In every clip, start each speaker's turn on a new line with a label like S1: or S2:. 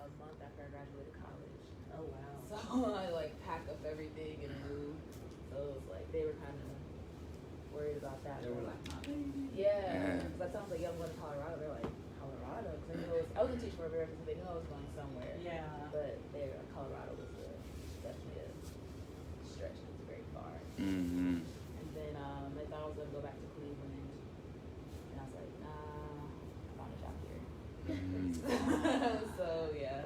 S1: a month after I graduated college.
S2: Oh, wow.
S1: So I like packed up everything and moved. So it was like they were kind of worried about that.
S3: They were like,
S1: yeah. Because I told them like, yeah, I'm going to Colorado. They're like, Colorado? Because I wasn't teaching for America, so they knew I was going somewhere.
S2: Yeah.
S1: But Colorado was definitely a stretch. It was very far.
S4: Mm-hmm.
S1: And then they thought I was going to go back to Cleveland. And I was like, nah, I found a job here.
S4: Mm-hmm.
S1: So, yeah.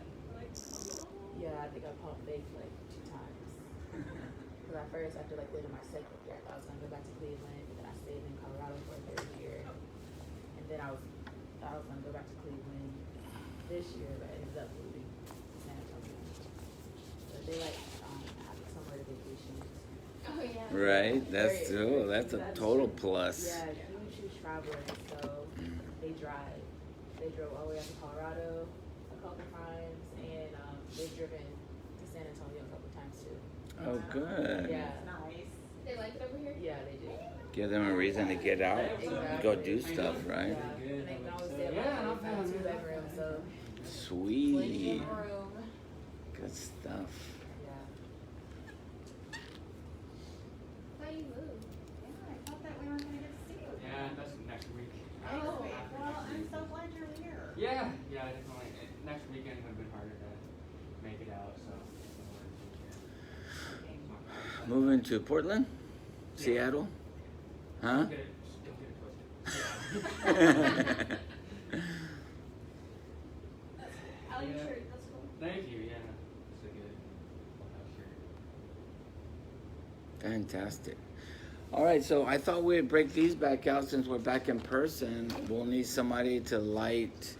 S1: Yeah, I think I pumped faked like 2 times. Because at first, after like living my second year, I thought I was going to go back to Cleveland. And then I stayed in Colorado for a 3rd year. And then I thought I was going to go back to Cleveland this year, but I ended up moving to San Antonio. But they like having somewhere to vacation.
S5: Oh, yeah.
S4: Right, that's a total plus.
S1: Yeah, huge travelers, so they drive. They drove all the way up to Colorado a couple times, and they've driven to San Antonio a couple times too.
S4: Oh, good.
S1: Yeah.
S2: Nice.
S5: They like it over here?
S1: Yeah, they do.
S4: Give them a reason to get out,
S1: Exactly.
S4: go do stuff, right?
S1: Yeah, and they can always stay up in a 2-bedroom, so plenty
S4: Sweet.
S1: of room.
S4: Good stuff.
S1: Yeah.
S5: How you move?
S2: Yeah, I thought that we weren't going to get to see you.
S3: yeah, that's next week.
S2: Oh, well, I'm so glad you're here.
S3: Yeah, definitely. Next weekend would have been harder to make it out, so.
S4: Moving to Portland? Seattle? Huh?
S3: Don't get it twisted.
S5: I like your shirt. That's cool.
S3: Thank you, yeah. It's a good shirt.
S4: Fantastic. All right, so I thought we'd break these back out since we're back in person. We'll need somebody to light.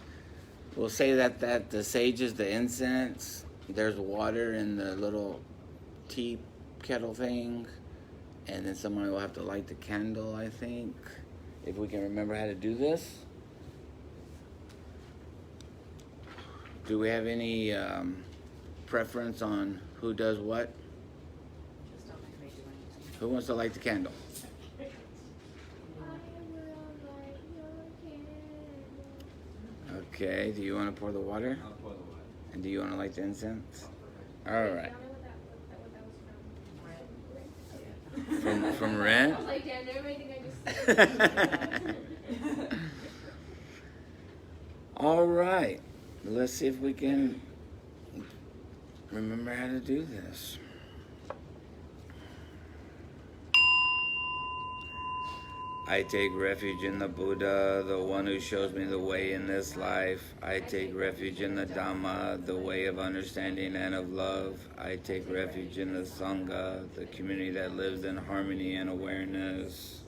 S4: We'll say that the sage is the incense. There's water in the little tea kettle thing. And then somebody will have to light the candle, I think. If we can remember how to do this. Do we have any preference on who does what?
S1: Just don't make me do anything.
S4: Who wants to light the candle?
S5: I will light your candle.
S4: Okay, do you want to pour the water?
S3: I'll pour the water.
S4: And do you want to light the incense? All
S5: I
S4: right.
S5: don't know what that was from.
S4: From
S5: I
S4: Rent?
S5: was like, damn, everything I just said.
S4: All right. Let's see if we can remember how to do this. I take refuge in the Buddha, the one who shows me the way in this life. I take refuge in the Dhamma, the way of understanding and of love. I take refuge in the Sangha, the community that lives in harmony and awareness.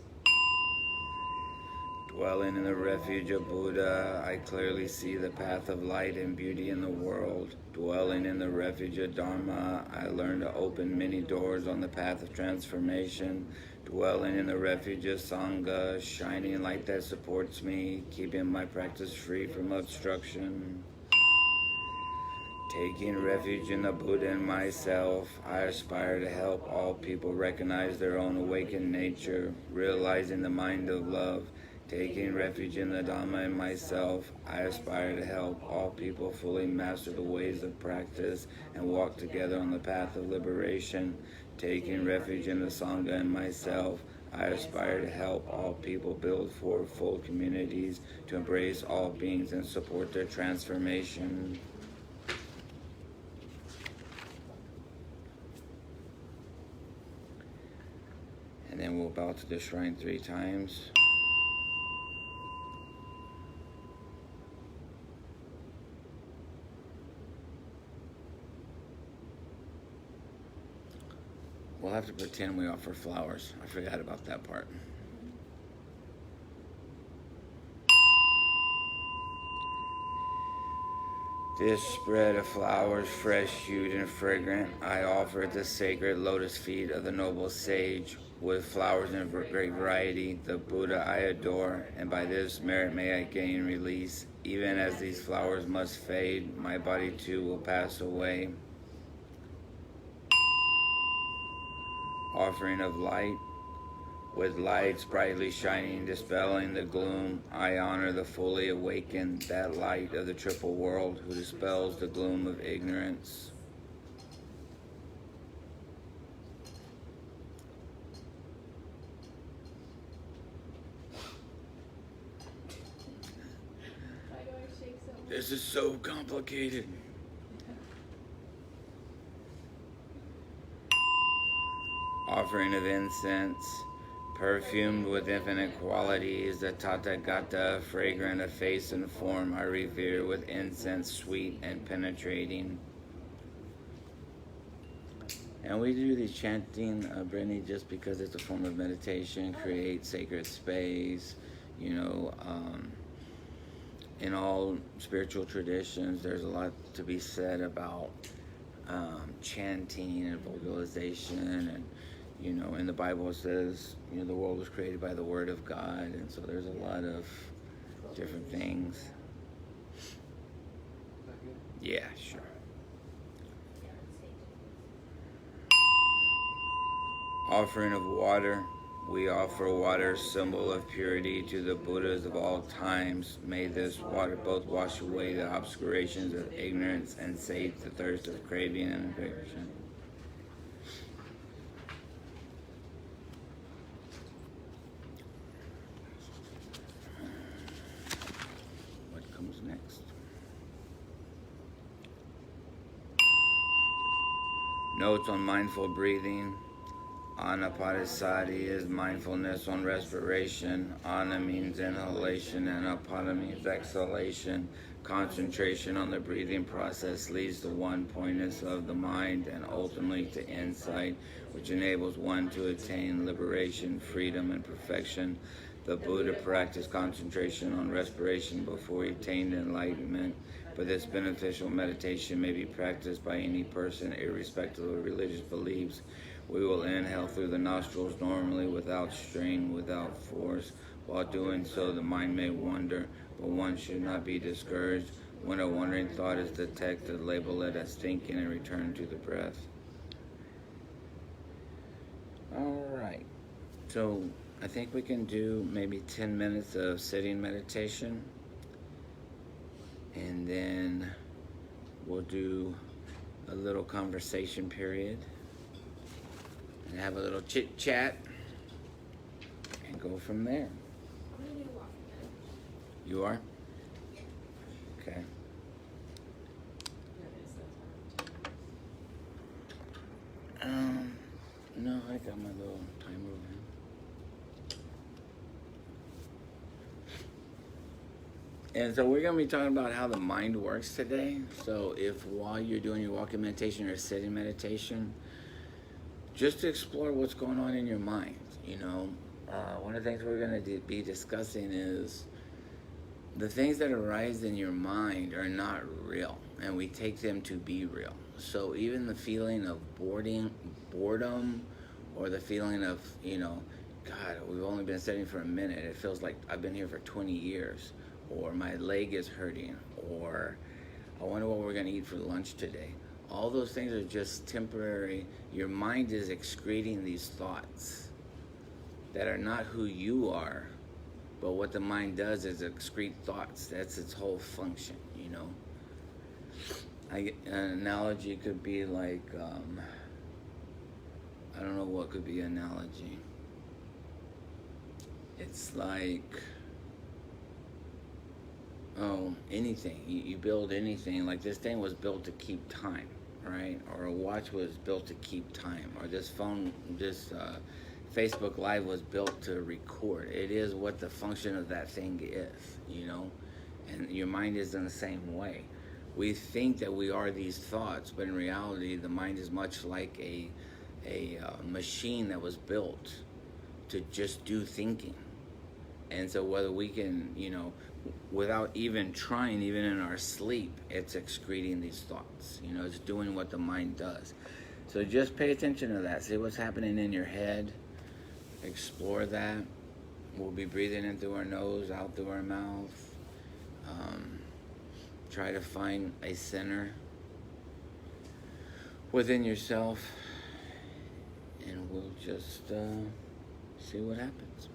S4: Dwelling in the refuge of Buddha, I clearly see the path of light and beauty in the world. Dwelling in the refuge of Dharma, I learn to open many doors on the path of transformation. Dwelling in the refuge of Sangha, shining light that supports me, keeping my practice free from obstruction. Taking refuge in the Buddha and myself, I aspire to help all people recognize their own awakened nature, realizing the mind of love. Taking refuge in the Dhamma and myself, I aspire to help all people fully master the ways of practice and walk together on the path of liberation. Taking refuge in the Sangha and myself, I aspire to help all people build fourfold communities to embrace all beings and support their transformation. And then we'll bow to the shrine 3 times. We'll have to pretend we offer flowers. I forgot about that part. This spread of flowers, fresh hued and fragrant, I offer at the sacred lotus feet of the noble sage, with flowers in great variety, the Buddha I adore, and by this merit may I gain release. Even as these flowers must fade, my body too will pass away. Offering of light, with lights brightly shining, dispelling the gloom. I honor the fully awakened, that light of the triple world who dispels the gloom of ignorance.
S5: Why do I shake so much?
S4: This is so complicated. Offering of incense, perfumed with infinite qualities, the Tathagata, fragrant of face and form, I revere with incense sweet and penetrating. And we do the chanting, Brittany, just because it's a form of meditation, create sacred space. You know, in all spiritual traditions, there's a lot to be said about chanting and vocalization. And, you know, in the Bible it says, you know, the world was created by the Word of God. And so there's a lot of different things.
S3: Is that good?
S4: Yeah, sure. Offering of water. We offer water, symbol of purity, to the Buddhas of all times. May this water both wash away the obscurations of ignorance and sate the thirst of craving and addiction. What comes next? Notes on mindful breathing. Anapanasati is mindfulness on respiration. Ana means inhalation and apana means exhalation. Concentration on the breathing process leads to one-pointedness of the mind and ultimately to insight, which enables one to attain liberation, freedom, and perfection. The Buddha practiced concentration on respiration before he attained enlightenment, but this beneficial meditation may be practiced by any person irrespective of religious beliefs. We will inhale through the nostrils normally, without strain, without force. While doing so, the mind may wander, but one should not be discouraged. When a wandering thought is detected, label it as thinking and return to the breath. All right. So I think we can do maybe 10 minutes of sitting meditation. And then we'll do a little conversation period. And have a little chit chat and go from there.
S5: I'm gonna do walking then.
S4: You are? Okay. No, I got my little timer over. And so we're going to be talking about how the mind works today. So if while you're doing your walking meditation or sitting meditation, just to explore what's going on in your mind, you know. One of the things we're going to be discussing is the things that arise in your mind are not real, and we take them to be real. So even the feeling of boredom, or the feeling of, you know, God, we've only been sitting for a minute. It feels like I've been here for 20 years, or my leg is hurting, or I wonder what we're going to eat for lunch today. All those things are just temporary. Your mind is excreting these thoughts that are not who you are, but what the mind does is excrete thoughts. That's its whole function, you know. An analogy could be like, I don't know what could be an analogy. It's like, anything. You build anything. Like this thing was built to keep time, right? Or a watch was built to keep time. Or this phone, Facebook Live was built to record. It is what the function of that thing is, you know? And your mind is in the same way. We think that we are these thoughts, but in reality, the mind is much like a machine that was built to just do thinking. And so whether we can, you know, without even trying, even in our sleep, it's excreting these thoughts. You know, it's doing what the mind does. So just pay attention to that. See what's happening in your head. Explore that. We'll be breathing in through our nose, out through our mouth. Try to find a center within yourself. And we'll just See what happens.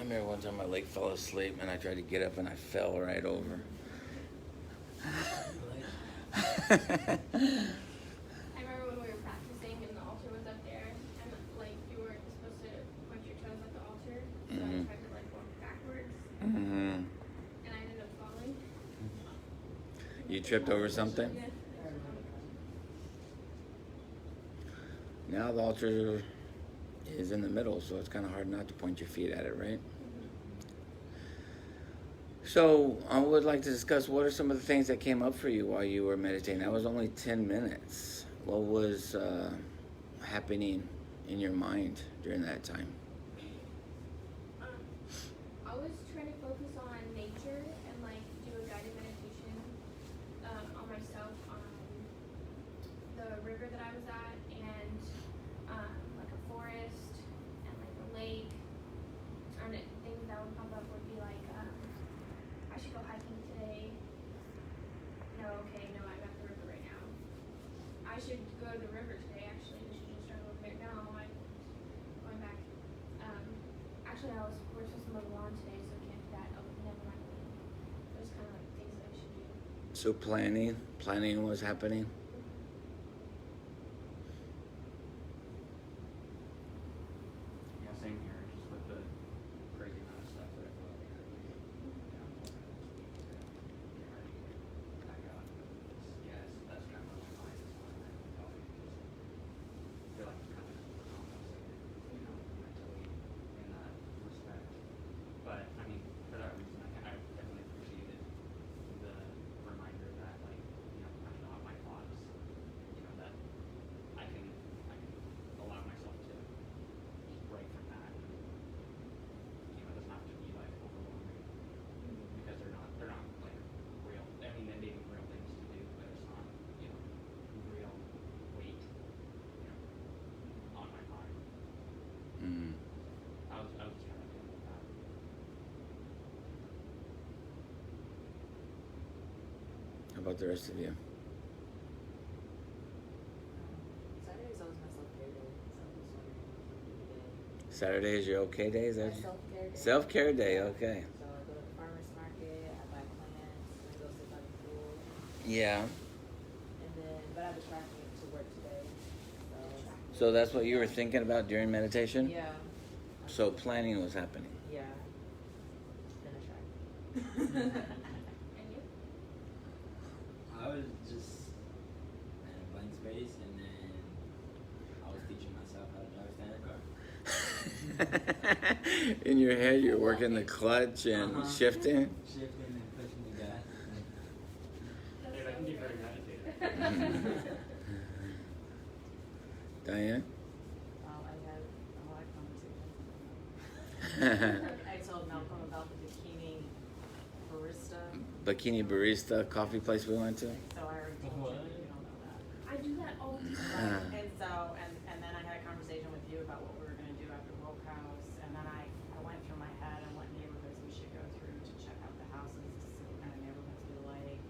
S4: remember one time my leg fell asleep and I tried to get up and I fell right over.
S5: I remember when we were practicing and the altar was up there, and like you weren't supposed to point your toes at the altar, so I tried to like walk backwards, and I ended up falling.
S4: You tripped over something?
S5: Yeah.
S4: Now the altar is in the middle, so it's kind of hard not to point your feet at it, right? So I would like to discuss what are some of the things that came up for you while you were meditating. That was only 10 minutes. What was happening in your mind during that time?
S5: I was trying to focus on nature and like do a guided meditation on myself on the river that I was at and like a forest and like a lake. And things that would pop up would be like I should go hiking today. No, okay, no, I'm at the river right now. I should go to the river today. Actually, we should just drive over there. No, I'm going back. Actually, we're supposed to mow the lawn today, so we can't do that. Oh, never mind. Those kind of like things that I should do.
S4: So planning was happening.
S3: Yeah, same here. Just with the crazy amount of stuff that I feel like I heard you down to back out. Yes, that's kind of what my mind is on. I feel like I'm kind of compensated, mentally in that respect. But I mean, for that reason, I definitely appreciated the reminder that, like, I still have my thoughts. That I can allow myself to just break from that. It doesn't have to be like overwhelming because they're not like real. I mean, they may be real things to do, but it's not real weight on my mind.
S4: Mm.
S3: I was just kind of feeling that.
S4: How about the rest of you?
S1: Saturday's always my self-care day, so I'm just wondering what we
S4: Saturday is your okay day? Is
S1: do
S4: that
S1: today. Self-care day.
S4: self-care day? Okay.
S1: So I go to the farmer's market, I buy plants, I go sit by the pool,
S4: Yeah.
S1: and then, but I've been tracking to work today, so.
S4: So that's what you were thinking about during meditation?
S1: Yeah.
S4: So planning was happening.
S1: Yeah. Then I track.
S5: And you?
S6: I was just in a blank space, and then I was teaching myself how to drive a standard car.
S4: In your head, you're working the clutch and shifting.
S6: Shifting and pushing the gas.
S3: Hey, that can be very meditative.
S4: Diane?
S1: I had a lot of conversations. I told Malcolm about the
S4: Bikini barista coffee place we went to.
S1: So I already told you that you don't know that.
S5: I do that all the time.
S1: Right. And so, and then I had a conversation with you about what we were gonna do after Woke House, and then I went through my head and what neighborhoods we should go through to check out the houses to see what kind of neighborhoods we like.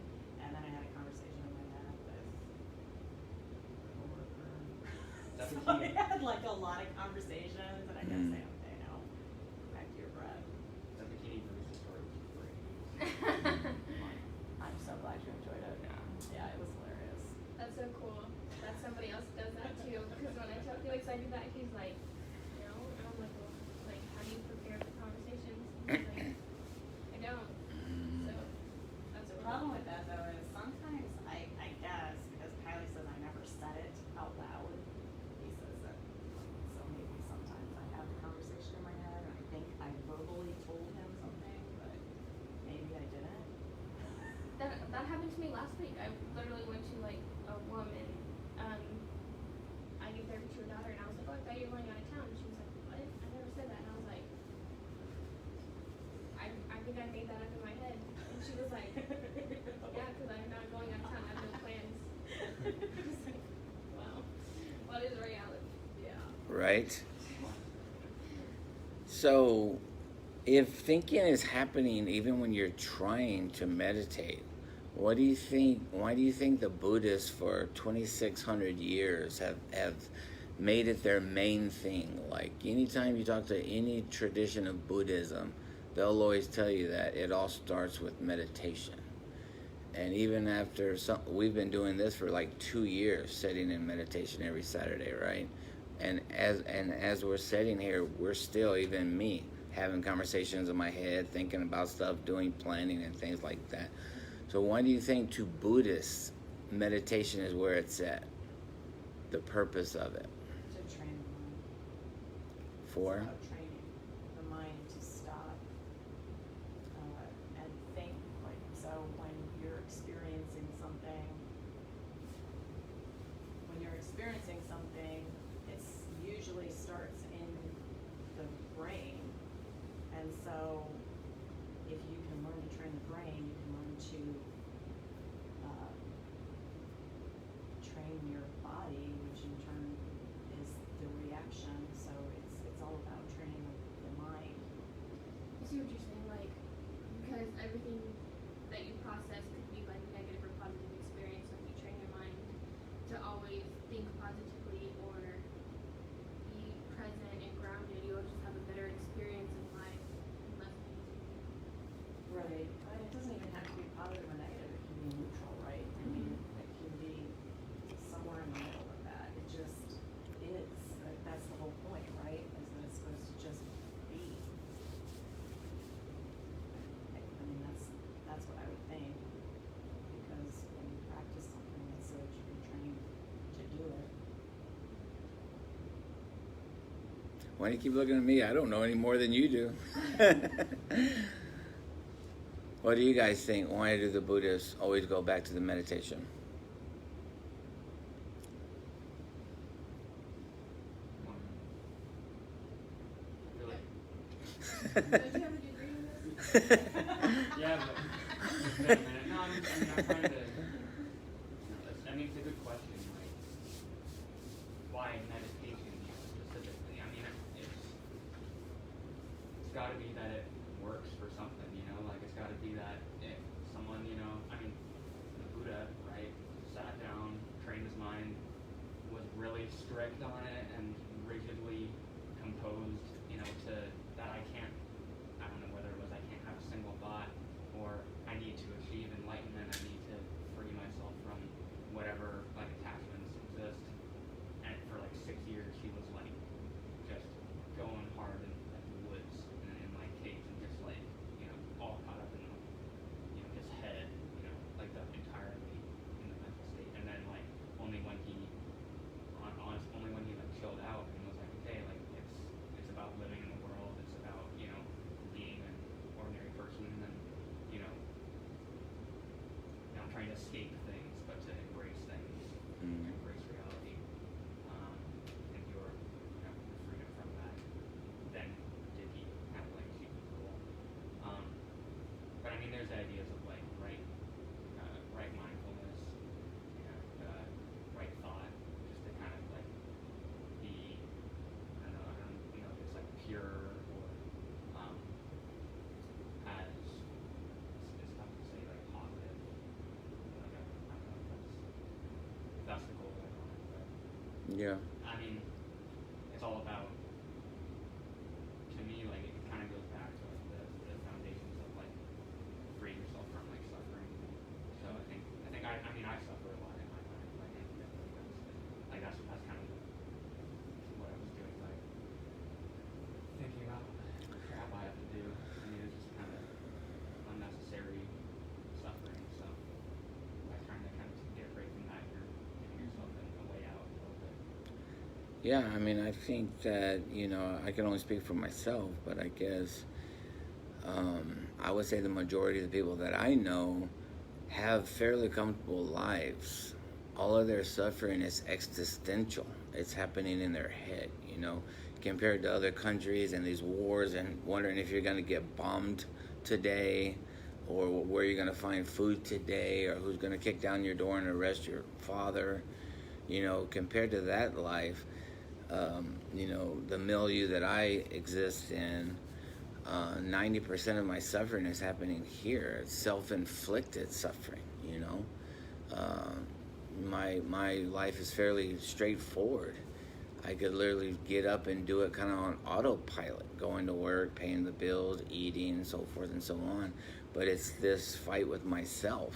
S1: And then I had a conversation in my head with a coworker.
S3: That's
S1: So
S3: the key.
S1: I had like a lot of conversations, and I kept saying, okay, no, back to your breath.
S3: The bikini barista story was great.
S1: I'm so glad you enjoyed it. Yeah, it was hilarious.
S5: That's so cool that somebody else does that too. Because when I tell Felix I do that, he's like, no. And I'm like, well, like, how do you prepare for conversations? And he's like, I don't. So that's
S1: The
S5: a
S1: problem with that though is sometimes I guess because Kylie says I never said it out loud. He says that so maybe sometimes I have a conversation in my head and I think I verbally told him something, but maybe I didn't.
S5: That happened to me last week. I literally went to like a woman. I gave therapy to her daughter, and I was like, "Oh, I thought you were going out of town." And she was like, "What? I never said that." And I was like, "I think I made that up in my head." And she was like, "Yeah, because I'm not going out of town. I have no plans." I was like, "Wow, what is reality?"
S1: Yeah.
S4: Right? So, if thinking is happening even when you're trying to meditate, what do you think? Why do you think the Buddhists for 2,600 years have made it their main thing. Like anytime you talk to any tradition of Buddhism, they'll always tell you that it all starts with meditation. And even after we've been doing this for like 2 years, sitting in meditation every Saturday, right? And as we're sitting here, we're still, even me, having conversations in my head, thinking about stuff, doing planning and things like that. So why do you think to Buddhists, meditation is where it's at? The purpose of it?
S2: To train the mind.
S4: For?
S2: It's about training the mind to stop and think. Like, so when you're experiencing something, it usually starts in the brain. And so if you can learn to train the brain, you can learn to train your body, which in turn is the reaction. So it's all about training the mind.
S5: I see what you're saying, like, because everything that you process could be like negative or positive experience. So if you train your mind to always think positively or be present and grounded, you'll just have a better experience in life and less negativity.
S2: Right. But it doesn't even have to be positive or negative. It can be neutral, right? I mean, it can be somewhere in the middle of that. It just is. That's the whole point, right? Is that it's supposed to just be. I mean, that's what I would think. Because when you practice something, it's so that you can train to do it.
S4: Why do you keep looking at me? I don't know any more than you do. What do you guys think? Why do the Buddhists always go back to the meditation?
S5: Don't you have a degree in this?
S3: Yeah, but it's been a minute. No, I'm trying to. I mean, it's a good question. Like, why meditation specifically? I mean, it's got to be that it works for something, you know. Like, it's got to be that if someone, you know, I mean, the Buddha, right, sat down, trained his mind, was really strict on it, and rigidly composed, you know, to that I can't. I don't know whether it was I can't have a single thought, or I need to achieve enlightenment, I need to free myself from whatever like attachments exist. And for like 6 years he was like just going hard in like the woods and in like caves and just like, you know, all caught up in you know, his head, you know, like the entirely in the mental state. And then like only when he only when he like chilled out and was like, okay, like it's about living in the world, it's about, you know, being an ordinary person, and you know, not trying to escape things, but to embrace things, embrace reality, and your, you know, freedom from that. Then did he kind of like achieve the goal? But I mean, there's ideas of like right mindfulness, you know, right thought, just to kind of like be, I don't know if it's like pure or as it's tough to say, like positive. Like I don't know if that's the goal or not, but
S4: Yeah.
S3: I mean, it's all about, to me, like it kind of goes back to like the foundations of like freeing yourself from like suffering. So I mean I suffer a lot in my life, like like that's kind of what I was doing, like thinking about the crap I have to do. I mean, it's just kind of unnecessary suffering. So by trying to kind of get a break from that, you're giving yourself a way out a little bit.
S4: Yeah, I mean, I think that, you know, I can only speak for myself, but I guess I would say the majority of the people that I know have fairly comfortable lives. All of their suffering is existential. It's happening in their head, you know, compared to other countries and these wars and wondering if you're going to get bombed today, or where you're going to find food today, or who's going to kick down your door and arrest your father. You know, compared to that life, you know, the milieu that I exist in, 90% of my suffering is happening here. It's self-inflicted suffering, you know. My life is fairly straightforward. I could literally get up and do it kind of on autopilot, going to work, paying the bills, eating, so forth and so on. But it's this fight with myself,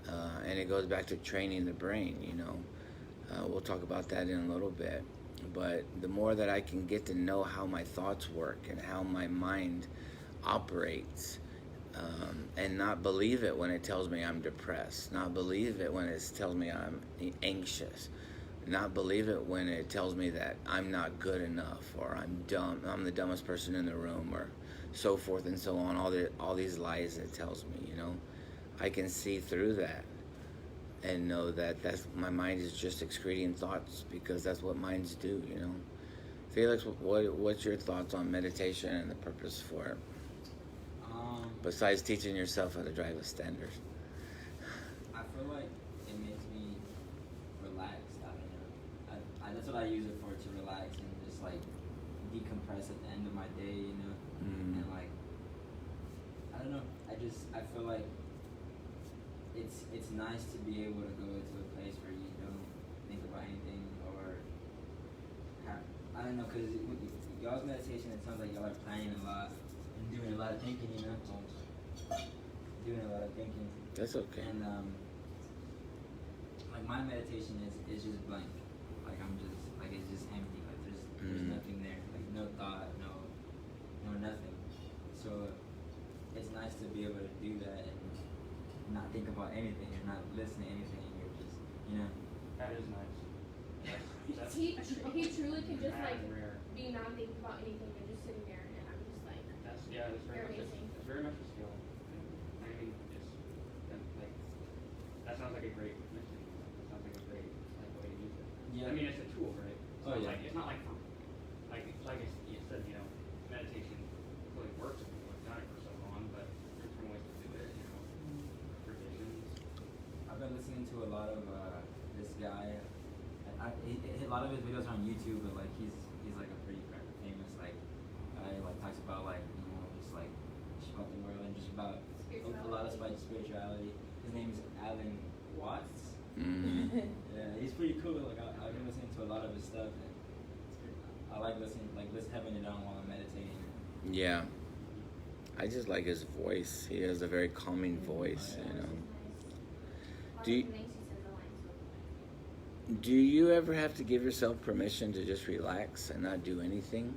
S4: and it goes back to training the brain, you know. We'll talk about that in a little bit. But the more that I can get to know how my thoughts work and how my mind operates, and not believe it when it tells me I'm depressed, not believe it when it tells me I'm anxious, not believe it when it tells me that I'm not good enough, or I'm dumb, I'm the dumbest person in the room, or so forth and so on, all these lies it tells me, you know. I can see through that and know that that's my mind is just excreting thoughts, because that's what minds do, you know. Felix, what's your thoughts on meditation and the purpose for it? Besides teaching yourself how to drive a standard.
S6: I feel like it makes me relaxed. I don't know. That's what I use it for, to relax and just like decompress at the end of my day, you know. And like, I don't know. I feel like it's nice to be able to go into a place where you don't think about anything, or I don't know, because y'all's meditation, it sounds like y'all are planning a lot and doing a lot of thinking, you know. Doing a lot of thinking.
S4: That's okay.
S6: And like my meditation is just blank. Like I'm just like, it's just empty. Like there's nothing there. Like no thought, no nothing. So it's nice to be able to do that and not think about anything. You're not listening to anything. You're just, you know.
S3: That is nice. That's
S5: He truly can just like
S3: rare.
S5: be not thinking about anything and just sitting there, and I'm just like,
S3: That's
S5: you're
S3: very
S5: amazing.
S3: much. It's very much a skill. I mean, like that sounds like a great mission. That sounds like a great way to use it.
S6: Yeah.
S3: I mean, it's a tool, right? So
S6: Oh, yeah.
S3: It's not like for you said, you know, meditation really works if people have done it for so long, but there's different ways to do it. You know, revisions.
S6: I've been listening to a lot of this guy. A lot of his videos are on YouTube, but like he's like a pretty famous like guy. Like talks about like, you know, just about the world and just about a lot of spirituality. His name is Alan Watts. Yeah, he's pretty cool. Like I've been listening to a lot of his stuff, and I like having it on while I'm meditating.
S4: Yeah. I just like his voice. He has a very calming voice, you know. Do you ever have to give yourself permission to just relax and not do anything?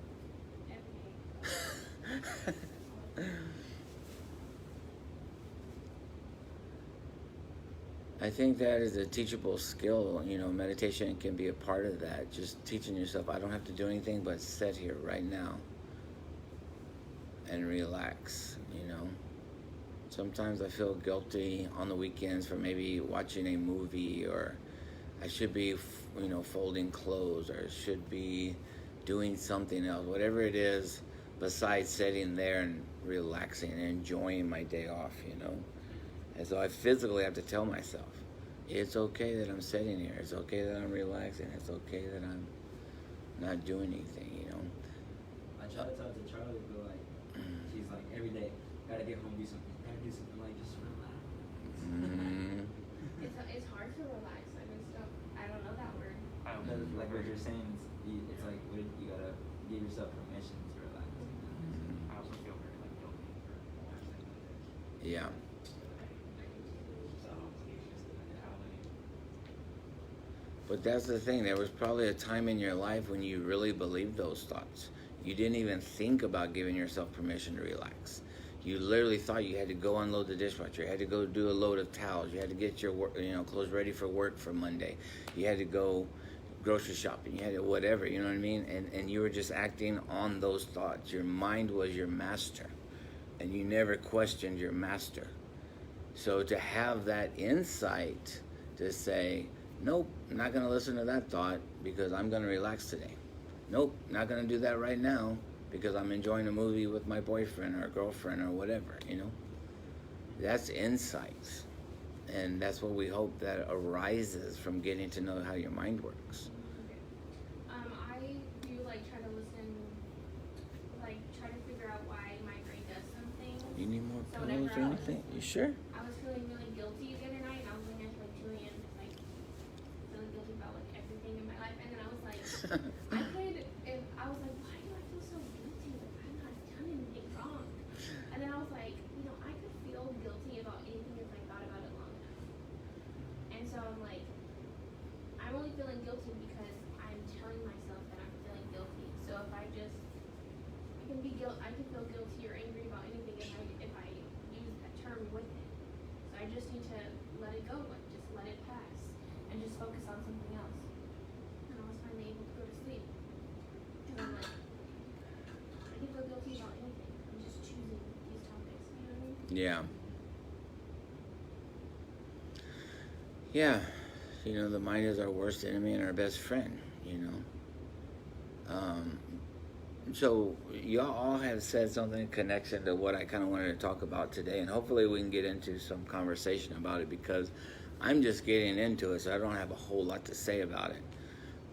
S4: I think that is a teachable skill. You know, meditation can be a part of that. Just teaching yourself, I don't have to do anything but sit here right now and relax, you know. Sometimes I feel guilty on the weekends for maybe watching a movie, or I should be, you know, folding clothes, or should be doing something else, whatever it is, besides sitting there and relaxing and enjoying my day off, you know. And so I physically have to tell myself, it's okay that I'm sitting here, it's okay that I'm relaxing, it's okay that I'm not doing anything, you know.
S6: I try to talk to Charlie, but like, she's like, every day, gotta get home, do something, like, just relax.
S5: It's hard to relax. I don't know that word.
S6: Like what you're saying, it's like, you gotta give yourself permission to relax.
S3: I also feel very like guilty for relaxing.
S4: Yeah. But that's the thing, there was probably a time in your life when you really believed those thoughts. You didn't even think about giving yourself permission to relax. You literally thought you had to go unload the dishwasher, you had to go do a load of towels, you had to get your work, you know, clothes ready for work for Monday, you had to go grocery shopping, you had to whatever, you know what I mean? And you were just acting on those thoughts. Your mind was your master, and you never questioned your master. So to have that insight to say, nope, I'm not going to listen to that thought because I'm going to relax today. Nope, not going to do that right now because I'm enjoying a movie with my boyfriend or girlfriend or whatever, you know. That's insight. And that's what we hope that arises from getting to know how your mind works.
S5: I do try to listen, try to figure out why my brain does something.
S4: You need more
S5: So
S4: pillows
S5: whenever
S4: or
S5: I was-
S4: anything? You sure?
S5: I was feeling really guilty the other night, and I was laying there for 2 a.m. feeling guilty about everything in my life, and then I was like, And so I'm like, I'm only feeling guilty because I'm telling myself that I'm feeling guilty. So if I just, I can feel guilty or angry about anything if I use that term with it. So I just need to let it go, like just let it pass, and just focus on something else. And I was finally able to go to sleep. And I'm like, I can feel guilty about anything. I'm just choosing these topics. You know what I mean?
S4: Yeah. Yeah. You know, the mind is our worst enemy and our best friend, you know. So y'all all have said something in connection to what I kind of wanted to talk about today, and hopefully we can get into some conversation about it, because I'm just getting into it, so I don't have a whole lot to say about it.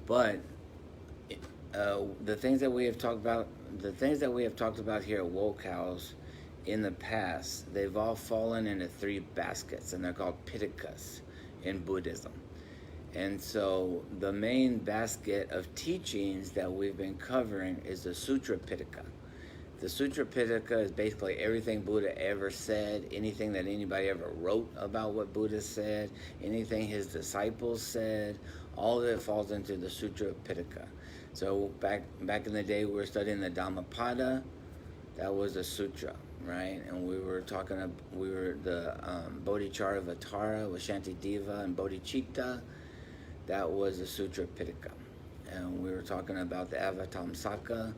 S4: But the things that we have talked about here at Woke House in the past, they've all fallen into 3 baskets, and they're called Pitakas in Buddhism. And so the main basket of teachings that we've been covering is the Sutra Pitaka. The Sutra Pitaka is basically everything Buddha ever said, anything that anybody ever wrote about what Buddha said, anything his disciples said, all of it falls into the Sutra Pitaka. So back in the day, we were studying the Dhammapada. That was a sutra, right? And we were the Bodhicharyavatara with Shantideva and Bodhicitta. That was the Sutra Pitaka. And we were talking about the Avatamsaka.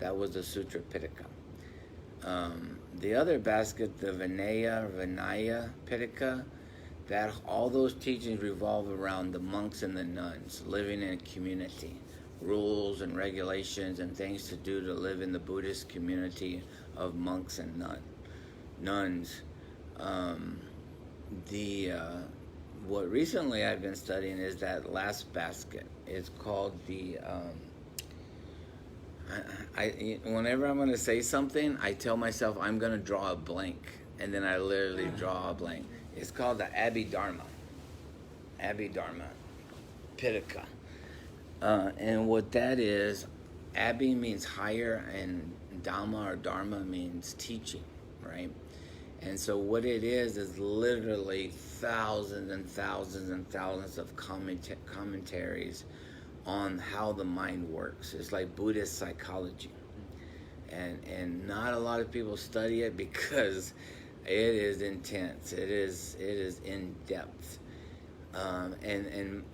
S4: That was the Sutra Pitaka. The other basket, the Vinaya Pitaka, that all those teachings revolve around the monks and the nuns living in a community, rules and regulations and things to do to live in the Buddhist community of monks and nuns. What recently I've been studying is that last basket. It's called the whenever I'm going to say something, I tell myself I'm going to draw a blank, and then I literally draw a blank. It's called the Abhidhamma Pitaka. And what that is, Abhi means higher, and Dhamma or Dharma means teaching, right? And so what it is literally thousands and thousands and thousands of commentaries on how the mind works. It's like Buddhist psychology. And not a lot of people study it because it is intense. It is in depth. And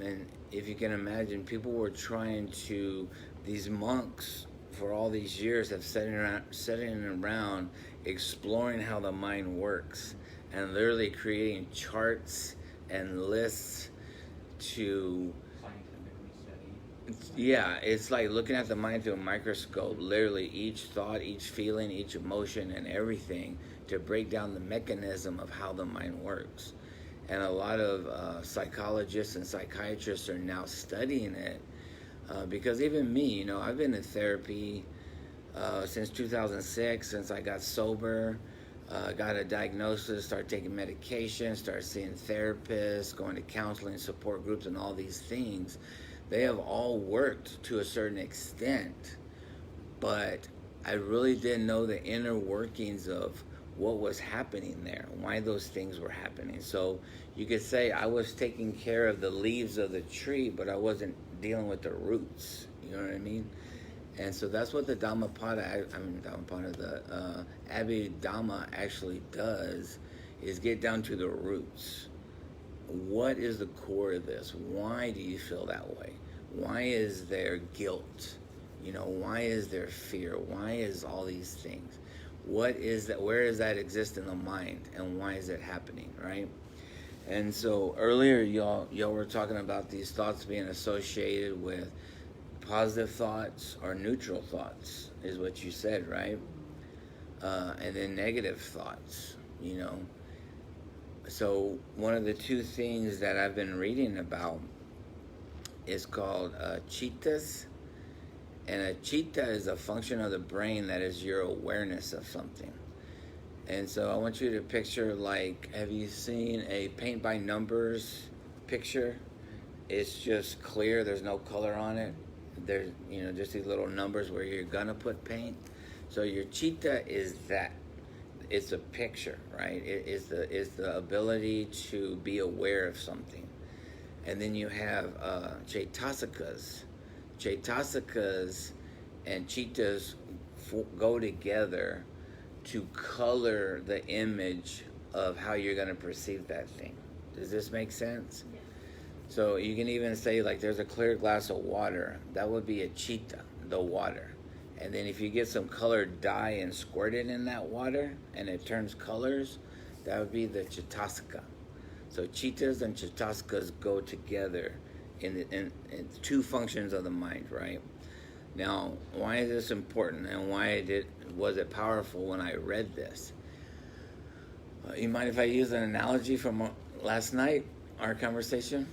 S4: if you can imagine, people were trying to, these monks for all these years have sitting around exploring how the mind works, and literally creating charts and lists to
S3: Scientifically study.
S4: Yeah, it's like looking at the mind through a microscope, literally each thought, each feeling, each emotion, and everything, to break down the mechanism of how the mind works. And a lot of psychologists and psychiatrists are now studying it, because even me, I've been in therapy since 2006, since I got sober, got a diagnosis, started taking medication, started seeing therapists, going to counseling, support groups, and all these things. They have all worked to a certain extent, but I really didn't know the inner workings of what was happening there, why those things were happening. So you could say I was taking care of the leaves of the tree, but I wasn't dealing with the roots. You know what I mean? And so that's what the the Abhidhamma actually does, is get down to the roots. What is the core of this? Why do you feel that way? Why is there guilt? Why is there fear? Why is all these things? What is that? Where does that exist in the mind, and why is it happening, right? And so earlier, y'all were talking about these thoughts being associated with positive thoughts or neutral thoughts, is what you said, right? And then negative thoughts, So one of the 2 things that I've been reading about is called chittas. And a chitta is a function of the brain that is your awareness of something. And so I want you to picture, have you seen a paint by numbers picture? It's just clear, there's no color on it. There's, just these little numbers where you're gonna put paint. So your chitta is that. It's a picture, right? It's the ability to be aware of something. And then you have Chaitasikas. Chaitasikas and Chittas go together to color the image of how you're going to perceive that thing. Does this make sense?
S5: Yeah.
S4: So you can even say, like, there's a clear glass of water. That would be a chitta, the water. And then if you get some colored dye and squirt it in that water and it turns colors, that would be the Chittasika. So Chittas and Chittasikas go together in two functions of the mind, right? Now, why is this important, and why was it powerful when I read this? You mind if I use an analogy from last night, our conversation?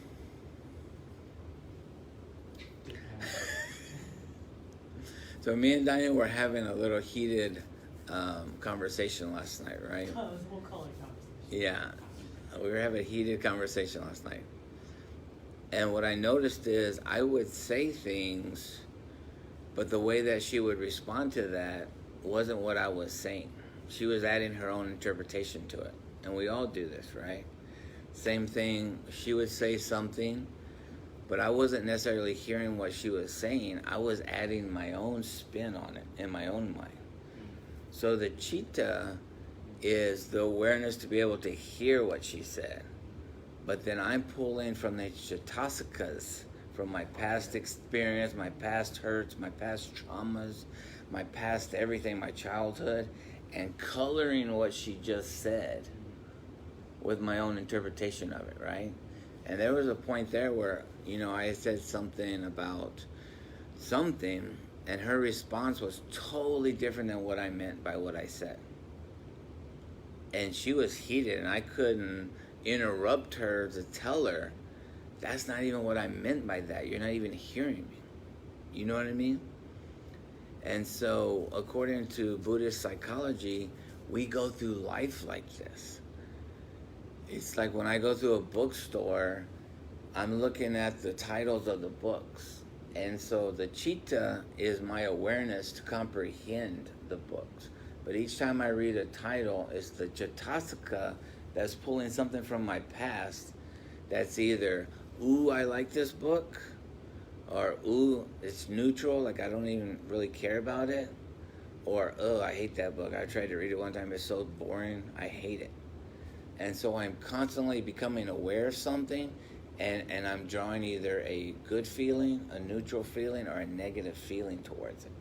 S4: So me and Daniel were having a little heated conversation last night, right?
S2: Oh, we'll call it conversation.
S4: Yeah, we were having a heated conversation last night. And what I noticed is I would say things, but the way that she would respond to that wasn't what I was saying. She was adding her own interpretation to it. And we all do this, right? Same thing, she would say something, but I wasn't necessarily hearing what she was saying. I was adding my own spin on it in my own mind. So the chitta is the awareness to be able to hear what she said. But then I'm pulling from the Chittasikas, from my past experience, my past hurts, my past traumas, my past everything, my childhood, and coloring what she just said with my own interpretation of it, right? And there was a point there where, I said something about something, and her response was totally different than what I meant by what I said. And she was heated, and I couldn't interrupt her to tell her, that's not even what I meant by that. You're not even hearing me. You know what I mean? And so, according to Buddhist psychology, we go through life like this. It's like when I go through a bookstore, I'm looking at the titles of the books. And so the chitta is my awareness to comprehend the books. But each time I read a title, it's the Chittasika that's pulling something from my past that's either, ooh, I like this book, or ooh, it's neutral, like I don't even really care about it, or oh, I hate that book. I tried to read it one time, it's so boring, I hate it. And so I'm constantly becoming aware of something, and I'm drawing either a good feeling, a neutral feeling, or a negative feeling towards it.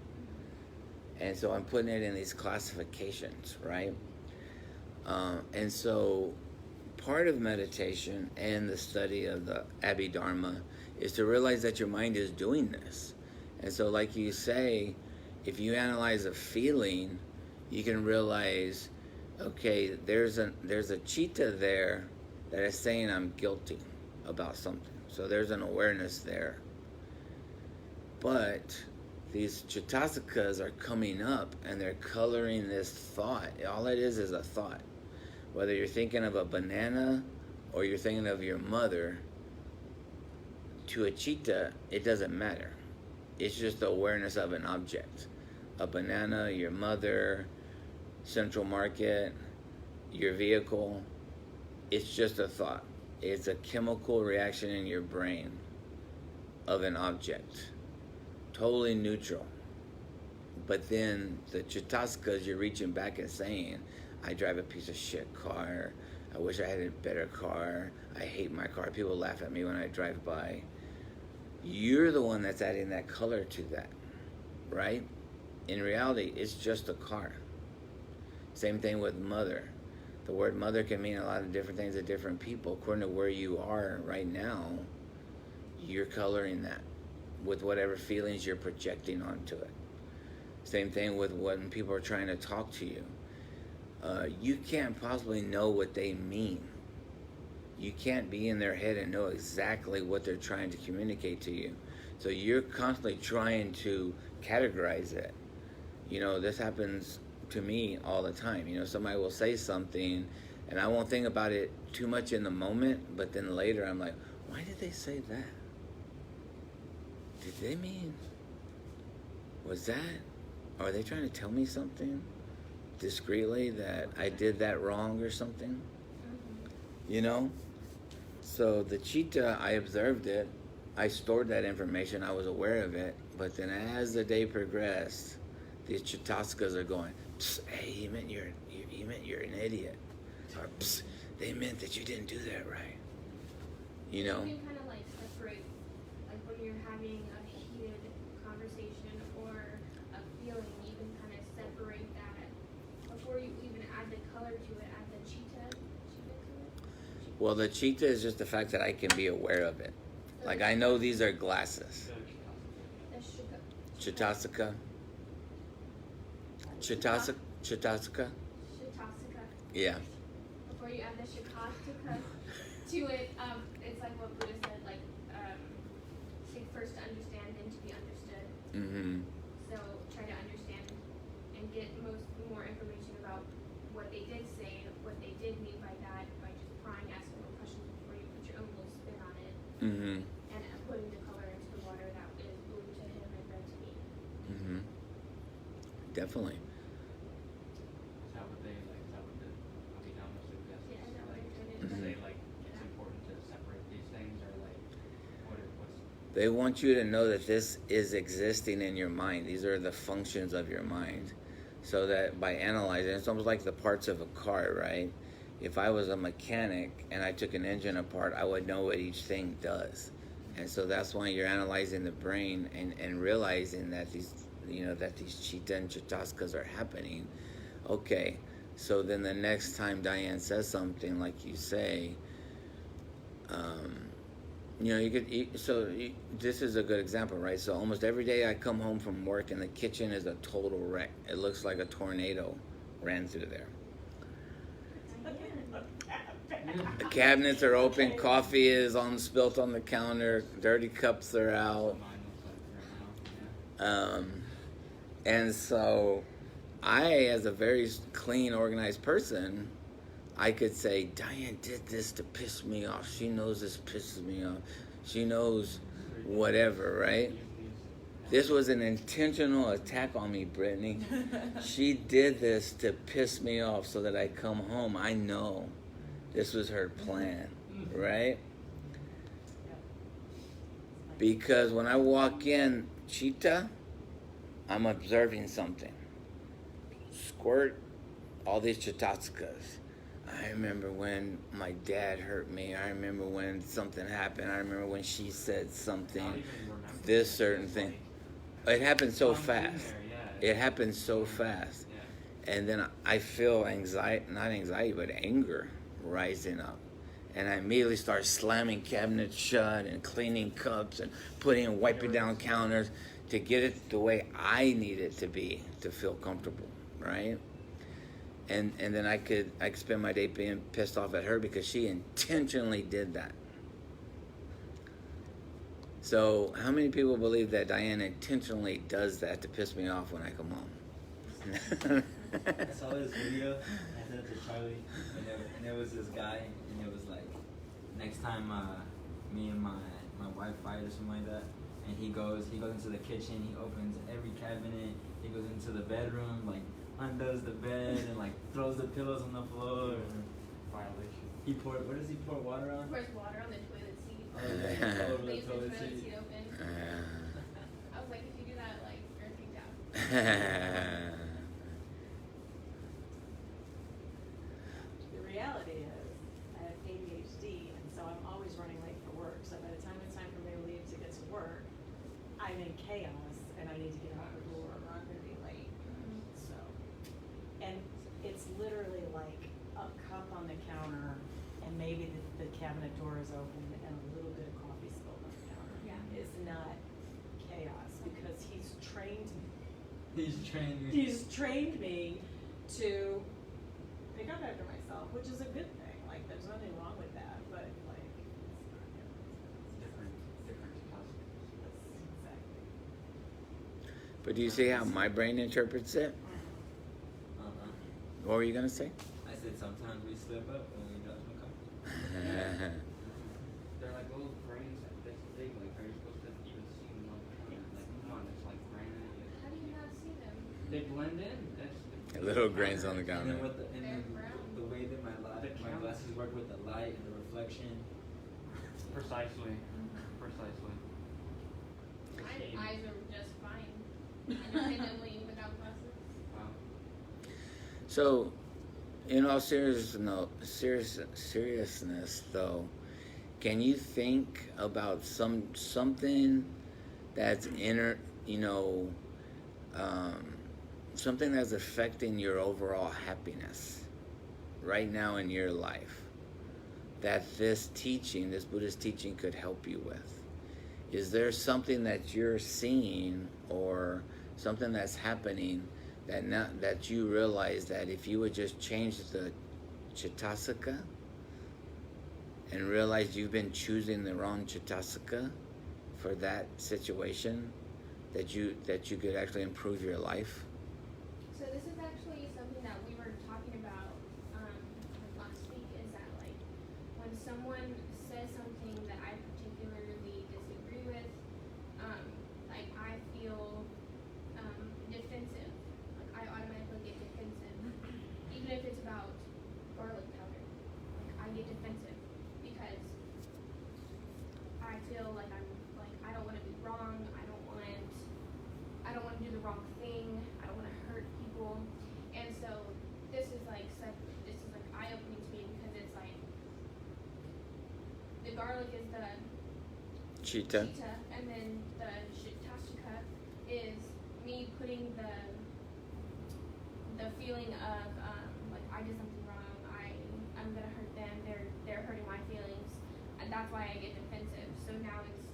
S4: And so I'm putting it in these classifications, right? And so part of meditation and the study of the Abhidhamma is to realize that your mind is doing this. And so like you say, if you analyze a feeling, you can realize, okay, there's a chitta there that is saying I'm guilty about something. So there's an awareness there. But these Chittasikas are coming up and they're coloring this thought. All it is a thought. Whether you're thinking of a banana or you're thinking of your mother, to a chitta, it doesn't matter. It's just the awareness of an object. A banana, your mother, Central Market, your vehicle, it's just a thought. It's a chemical reaction in your brain of an object. Totally neutral. But then the Chittasikas, you're reaching back and saying, I drive a piece of shit car. I wish I had a better car. I hate my car. People laugh at me when I drive by. You're the one that's adding that color to that, right? In reality, it's just a car. Same thing with mother. The word mother can mean a lot of different things to different people. According to where you are right now, you're coloring that with whatever feelings you're projecting onto it. Same thing with when people are trying to talk to you. You can't possibly know what they mean. You can't be in their head and know exactly what they're trying to communicate to you. So you're constantly trying to categorize it. This happens to me all the time. Somebody will say something and I won't think about it too much in the moment, but then later I'm like, why did they say that? Did they mean, was that, are they trying to tell me something discreetly that I did that wrong or something? So the cheetah, I observed it. I stored that information. I was aware of it. But then as the day progressed, these chitaskas are going, "Psst, hey, you meant you're an idiot. Or, "Psst, they meant that you didn't do that right." You know?
S5: You can kind of like separate, like when you're having a heated conversation or a feeling, you can kind of separate that before you even add the color to it, add the cheetah to it.
S4: Well, the cheetah is just the fact that I can be aware of it. Like, I know these are glasses.
S5: The
S4: Chitasaka. Chitasaka.
S5: Shitasaka.
S4: Yeah.
S5: Before you add the Shitasaka to it, it's like what Buddha said, like, seek first to understand, then to be understood.
S4: Mm-hmm.
S5: So try to understand and get more information about what they did say, what they did mean by that, by just prying, asking more questions before you put your own little spin on it,
S4: Mm-hmm.
S5: and putting the color into the water that is blue to him and red to me.
S4: Mm-hmm. Definitely.
S3: Is that what they like? Is that what the Abhidhamma suggests?
S5: Yeah, is that what I did?
S3: To say like it's important to separate these things, or like what's
S4: They want you to know that this is existing in your mind. These are the functions of your mind. So that by analyzing, it's almost like the parts of a car, right? If I was a mechanic and I took an engine apart, I would know what each thing does. And so that's why you're analyzing the brain and realizing that these cheetah and chitaskas are happening. Okay, so then the next time Diane says something like you say, this is a good example, right? So almost every day I come home from work and the kitchen is a total wreck. It looks like a tornado ran through there. The cabinets are open, coffee is spilt on the counter, dirty cups are out.
S3: mine looks like right now?
S4: And so I, as a very clean, organized person, I could say, Diane did this to piss me off. She knows this pisses me off. She knows whatever, right? This was an intentional attack on me, Brittany. She did this to piss me off so that I come home. I know this was her plan, right? Because when I walk in, cheetah, I'm observing something. Squirt, all these chitaskas. I remember when my dad hurt me. I remember when something happened. I remember when she said something, this certain thing. It happened so fast. It happened so fast. And then I feel anxiety, not anxiety, but anger rising up. And I immediately start slamming cabinets shut and cleaning cups and wiping down counters to get it the way I need it to be to feel comfortable, right? And then I could spend my day being pissed off at her because she intentionally did that. So how many people believe that Diane intentionally does that to piss me off when I come home?
S6: I saw this video, I sent it to Charlie, and there was this guy, and it was like, next time me and my wife fight or something like that, and he goes into the kitchen, he opens every cabinet, he goes into the bedroom, like undoes the bed and like throws the pillows on the floor.
S3: Violation.
S6: What does he pour water on?
S5: Pours water on the toilet seat.
S6: Oh, like, all over the
S5: Leaves the
S6: toilet
S5: toilet
S6: seat.
S5: seat open. I was like, if you do that, like, you're kicked out.
S2: The reality is, I have ADHD, and so I'm always running late for work. So by the time it's time for me to leave to get to work, I'm in chaos, and I need to get out the door, or I'm going to be late. So, and it's literally like a cup on the counter, and maybe the cabinet door is open, and a little bit of coffee spilled on the counter.
S5: Yeah.
S2: It's not chaos because he's trained me.
S6: He's trained me.
S2: He's trained me to pick up after myself, which is a good thing. Like, there's nothing wrong with that, but like, it's
S3: Different capacity.
S2: exactly.
S4: But do you see how my brain interprets it? What were you going to say?
S6: I said sometimes we slip up when we got some coffee.
S3: They're like little grains this big. Like, are you supposed to even see them on the counter? Like, come on, it's like granite.
S5: How do you not see them?
S3: They blend in. That's
S4: Little grains on the
S6: And
S4: counter.
S6: then with the
S5: They're brown.
S6: way that my
S3: The
S6: glasses work with the light and the reflection,
S3: Precisely.
S5: My eyes are just fine, independently without glasses.
S3: Wow.
S4: So, in all seriousness, though, can you think about something that's something that's affecting your overall happiness right now in your life that this Buddhist teaching could help you with? Is there something that you're seeing or something that's happening that you realize that if you would just change the Chitasaka and realize you've been choosing the wrong Chitasaka for that situation, that you could actually improve your life?
S5: So this is actually something that we were talking about last week, is that like when someone says something that I particularly disagree with, like I feel defensive. Like I automatically get defensive. Even if it's about garlic powder. Like I get defensive because I feel like I don't want to be wrong. I don't want to do the wrong thing. I don't want to hurt people. And so this is like eye-opening to me because it's like the garlic is the
S4: Chitta.
S5: and then the Shitasaka is me putting the feeling of like I did something wrong. I'm gonna hurt them. They're hurting my feelings, and that's why I get defensive. So now it's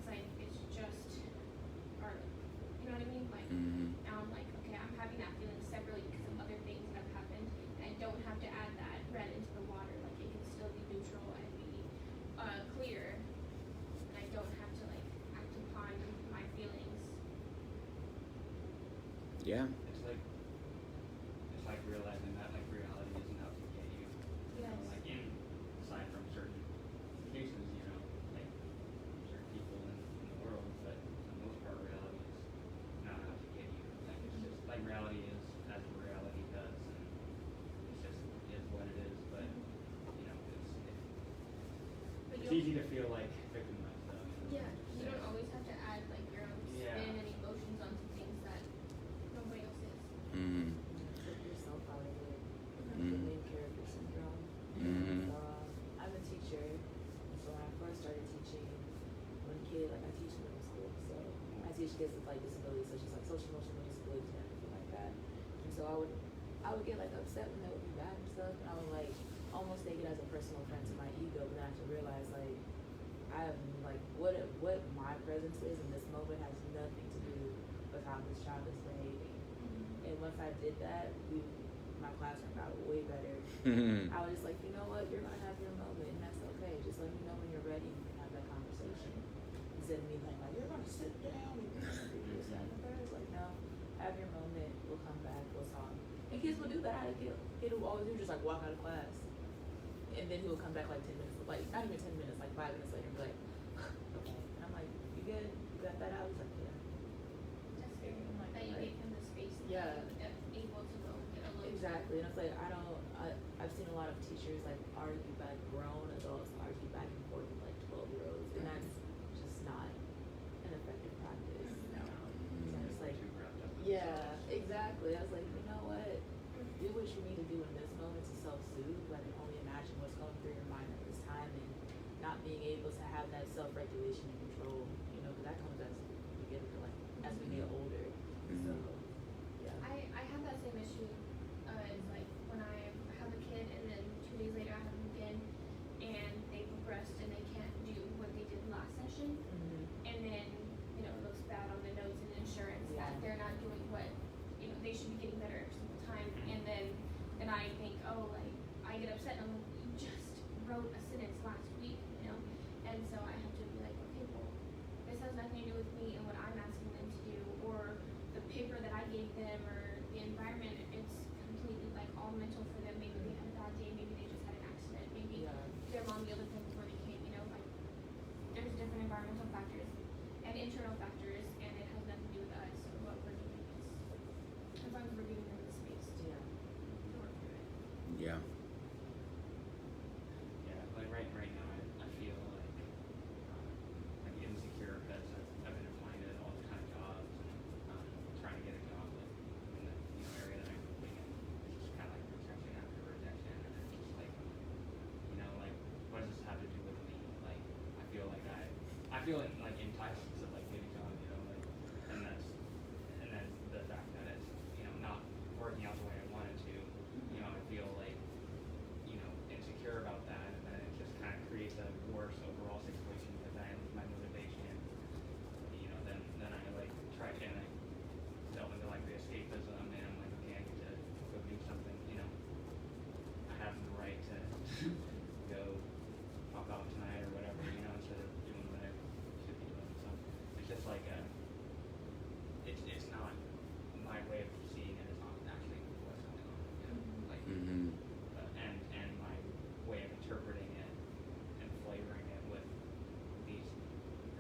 S5: like it's just garlic. You know what I mean? Like now I'm like, okay, I'm having that feeling separately because of other things that have happened, and I don't have to add that red into the water. Like it can still be neutral and be clear, and I don't have to like act upon my feelings.
S4: Yeah.
S3: It's like realizing that like reality isn't out to get you. You know,
S5: Yes.
S3: like aside from certain cases, you know, like certain people in the world, but for the most part, reality is not out to get you. Like it's just like reality is as reality does, and it's just is what it is. But you know,
S5: But
S3: it's
S5: you
S3: easy to feel like victimized though.
S5: Yeah, you don't always have to add like your own spin
S3: Yeah.
S5: and emotions onto things that nobody else is.
S4: Mm-hmm.
S1: Like yourself, probably.
S4: Mhm.
S1: The main character syndrome.
S4: Mhm.
S1: So, I'm a teacher, and so when I first started teaching, one kid, like I teach middle school, so I teach kids with like disabilities, such as like social emotional disabilities and everything like that. And so I would get like upset when they would be bad and stuff, and I would like almost take it as a personal offense to my ego, but then I have to realize like I have like what my presence is in this moment has nothing to do with how this child is behaving. And once I did that, my classroom got way better. I was just like, you know what, you're gonna have your moment, and that's okay. Just let me know when you're ready, and we can have that conversation. Instead of me like you're gonna sit down and do this and the third. It's like, no, have your moment. We'll come back. We'll talk. And kids will do that. I had a kid who always do just like walk out of class, and then he will come back like 10 minutes, like not even 10 minutes, like 5 minutes later, and be like, okay. And I'm like, you good? You got that out? He's like, yeah.
S5: That's very
S1: I'm like,
S5: that you
S1: right.
S5: gave him the space to
S1: Yeah.
S5: be able to go get a little
S1: Exactly, and it's like I've seen a lot of teachers like argue back, grown adults argue back and forth with like 12-year-olds, and that's just not an effective practice. So it's like,
S3: Too wrapped up in
S1: yeah,
S3: themselves.
S1: exactly. I was like, you know what? Do what you need to do in this moment to self-soothe, but only imagine what's going through your mind at this time, and not being able to have that self-regulation and control. You know, because that comes as we get like as we get older. So yeah.
S5: I have that same issue. It's like when I have a kid and then 2 days later I have them again and they progressed and they can't do what they did last session, and then it looks bad on the notes and insurance that they're not doing what they should be getting better every single time, and then I think, oh, like I get upset and I'm like, you just wrote a sentence last week, and so I have to be like, okay, well, this has nothing to do with me and what I'm asking them to do, or the paper that I gave them, or the environment. It's completely like all mental for them. Maybe they had a bad day, maybe they just had an accident, maybe their mom yelled at them before they came, like there's different environmental factors and internal factors, and it has nothing to do with us or what we're doing. It's as long as we're giving them the space to work through it.
S4: Yeah.
S3: Yeah, like right now, I feel feel like entitled to like getting done, you know, like, and then the fact that it's, you know, not working out the way I wanted to, you know, I feel like, you know, insecure about that, and then it just kind of creates a worse overall situation because I lose my motivation, you know, then I like try to, and I delve into like the escapism, and I'm like, okay, I need to go do something, you know, I have the right to go pop out tonight or whatever, you know, instead of doing what I should be doing. So it's just like it's not my way of seeing it. It's not actually what's going on, you know, like and my way of interpreting it and flavoring it with these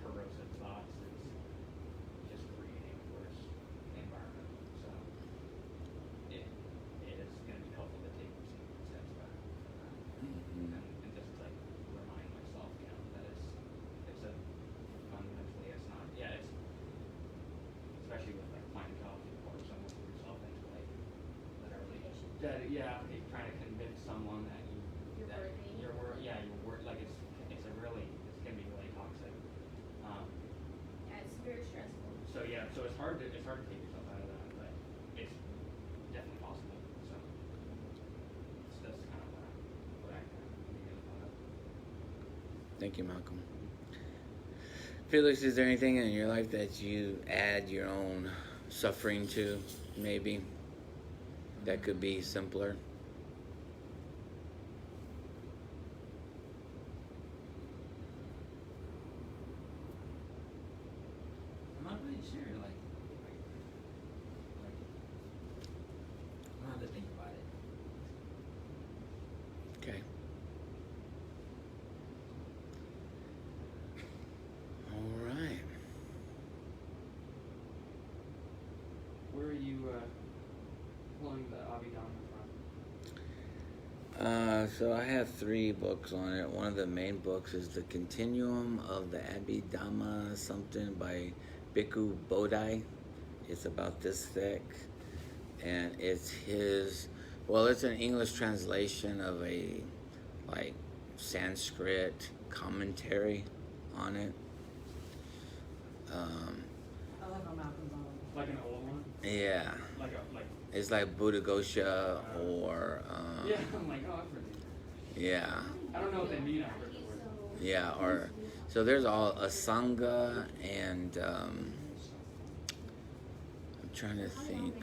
S3: corrosive thoughts is just creating a worse environment. So it is going to be helpful to take some steps back from that. And just like remind myself, you know, that it's a fundamentally it's not it's especially with like finding jobs you pour so much of yourself into like literally trying to convince someone that
S5: You're worthy.
S3: you're like it's can be really toxic.
S5: Yeah, it's very stressful.
S3: So it's hard to take yourself out of that, but it's definitely possible. So that's kind of what I kind of feel about it.
S4: Thank you, Malcolm. Felix, is there anything in your life that you add your own suffering to, maybe, that could be simpler?
S6: I'm not really sure. Like I'm gonna have to think about it.
S4: Okay. All right.
S3: Where are you pulling the Abhidhamma from?
S4: So I have 3 books on it. One of the main books is The Continuum of the Abhidhamma, something by Bhikkhu Bodhi. It's about this thick. And it's his, well, it's an English translation of a, like, Sanskrit commentary on it.
S2: I like how Malcolm's on.
S3: Like an old one?
S4: Yeah.
S3: Like
S4: It's like Buddhaghosa or,
S3: yeah, I'm like, oh, I've heard these.
S4: yeah.
S3: I don't know what they mean. I've heard the word.
S4: Yeah, or so there's all Asanga and I'm trying to think.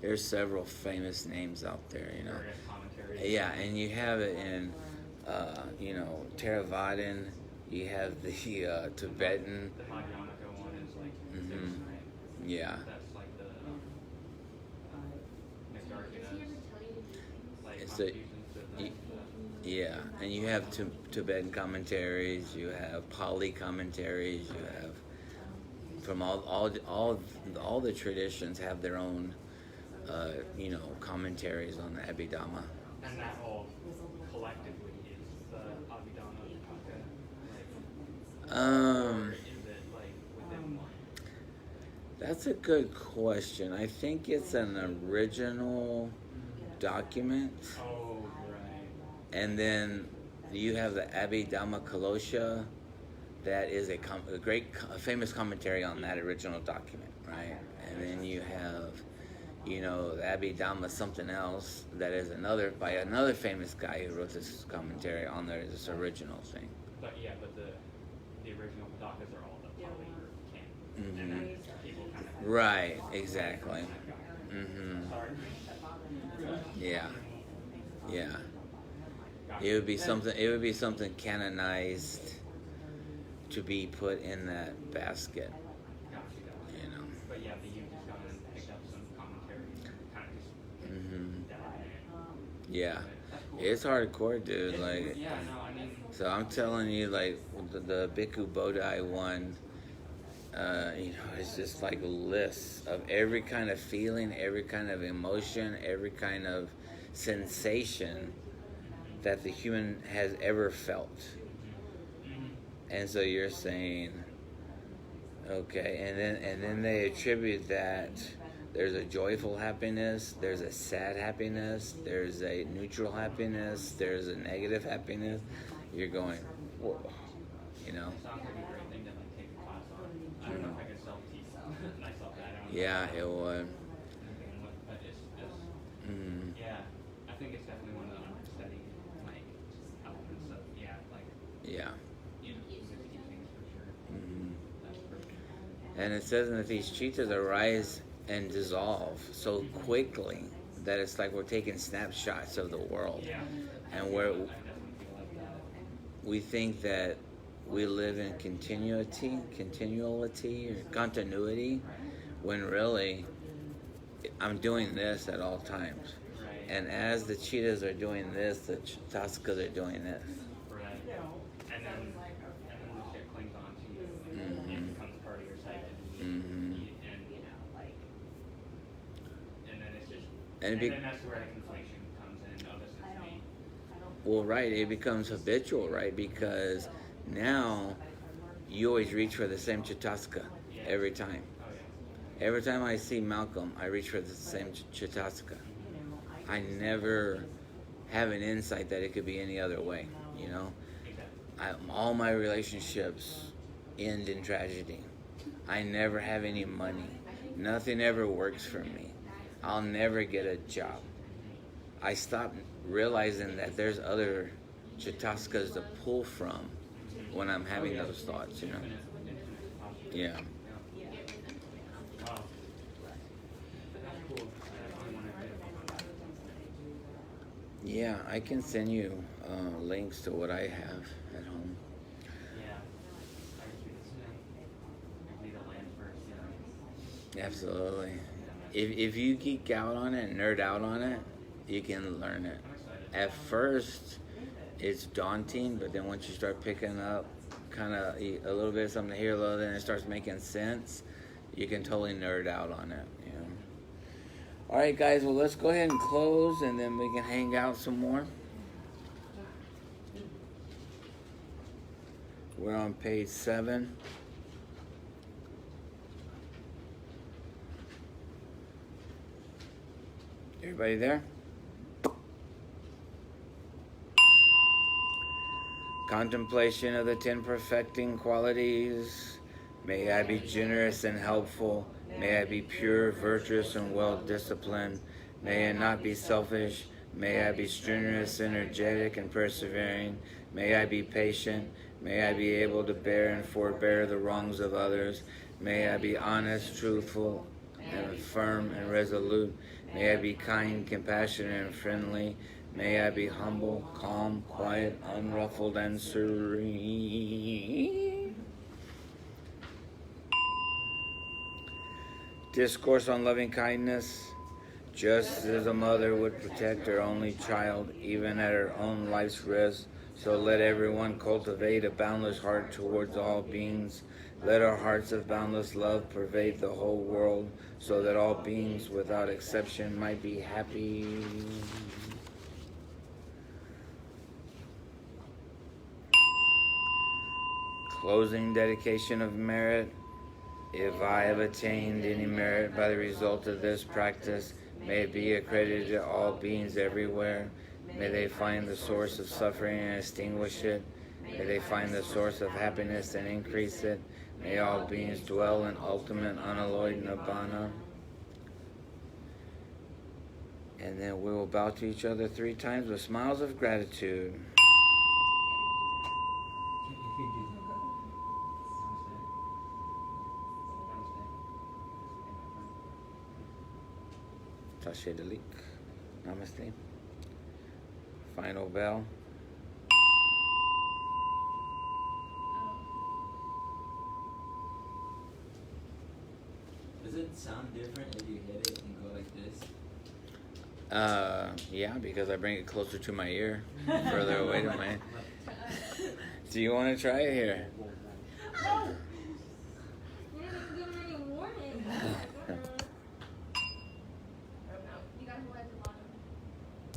S4: There's several famous names out there, you know.
S3: Various commentaries.
S4: Yeah, and you have it in, you know, Theravadan. You have the Tibetan.
S3: The Madhyamaka one is like six, right?
S4: Yeah.
S3: That's like the
S5: Does he ever tell you to do things?
S3: like
S4: It's the-
S3: contributions to the
S4: Yeah, and you have Tibetan commentaries. You have Pali commentaries. You have from all the traditions have their own, you know, commentaries on the Abhidhamma.
S3: and that all collectively is the Abhidhamma Pitaka. Or is it like within one?
S4: That's a good question. I think it's an original document,
S3: Oh, right.
S4: and then you have the Abhidhamma Kalosha, that is a famous commentary on that original document, right? And then you have, you know, the Abhidhamma something else that is by another famous guy who wrote this commentary on there, this original thing.
S3: But the original Pitakas are all the Pali canon.
S4: Mhm.
S3: And then people kind of
S4: Right, exactly.
S3: Sorry.
S4: Yeah. It would be something canonized to be put in that basket,
S3: Gotcha.
S4: you know.
S3: But yeah, but you just gone and picked up some commentaries and kind of just
S4: Mhm.
S3: dive in.
S4: Yeah.
S3: That's cool.
S4: It's hardcore, dude. Like,
S3: Yeah, no, I mean,
S4: so I'm telling you, like, the Bhikkhu Bodhi one, you know, it's just like lists of every kind of feeling, every kind of emotion, every kind of sensation that the human has ever felt. And so you're saying, okay, and then they attribute that there's a joyful happiness, there's a sad happiness, there's a neutral happiness, there's a negative happiness. You're going, whoa. you know.
S3: Sounds like a great thing to like take a class on. I don't know if I could self-teach myself that. I don't know.
S4: Yeah, it would.
S3: But it's yeah, I think it's definitely one of the understudied like elements of
S4: Yeah.
S3: you know, the teachings for sure. That's perfect.
S4: And it says that these chitas arise and dissolve so quickly that it's like we're taking snapshots of the world.
S3: Yeah.
S4: And
S3: I definitely feel like that.
S4: we think that we live in continuity or continuity, when really I'm doing this at all times.
S3: Right.
S4: And as the cheetahs are doing this, the Chitaskas are doing this.
S3: Right. And then the shit clings on to you and it becomes part of your psyche. And then it's just
S4: And
S3: then that's where the conflation comes in. Oh, this is me.
S4: Well, right, it becomes habitual, right? Because now you always reach for the same Chitaska every time.
S3: Oh yeah.
S4: Every time I see Malcolm, I reach for the same Chitaska. I never have an insight that it could be any other way, you know?
S3: Exactly.
S4: All my relationships end in tragedy. I never have any money. Nothing ever works for me. I'll never get a job. I stopped realizing that there's other Chitaskas to pull from when I'm having those thoughts, you know? Yeah.
S3: Wow. That's cool. I definitely want to read about that.
S4: Yeah, I can send you links to what I have at home.
S3: Yeah. I need a land first, you know.
S4: Absolutely. If you geek out on it, nerd out on it, you can learn it.
S3: I'm excited.
S4: At first, it's daunting, but then once you start picking up kind of a little bit of something here, a little, then it starts making sense, you can totally nerd out on it, you know. All right, guys, well, let's go ahead and close, and then we can hang out some more. We're on page 7. Everybody there? Contemplation of the 10 perfecting qualities. May I be generous and helpful. May I be pure, virtuous, and well-disciplined. May I not be selfish. May I be strenuous, energetic, and persevering. May I be patient. May I be able to bear and forbear the wrongs of others. May I be honest, truthful, and firm and resolute. May I be kind, compassionate, and friendly. May I be humble, calm, quiet, unruffled, and serene. Discourse on loving kindness. Just as a mother would protect her only child, even at her own life's risk, so let everyone cultivate a boundless heart towards all beings. Let our hearts of boundless love pervade the whole world, so that all beings without exception might be happy. Closing dedication of merit. If I have attained any merit by the result of this practice, may it be accredited to all beings everywhere. May they find the source of suffering and extinguish it. May they find the source of happiness and increase it. May all beings dwell in ultimate unalloyed nibbana. And then we will bow to each other 3 times with smiles of gratitude. Tashe Dalik. Namaste. Final bell.
S6: Does it sound different if you hit it and go like this?
S4: Yeah, because I bring it closer to my ear, further away to my. Do you want to try it here?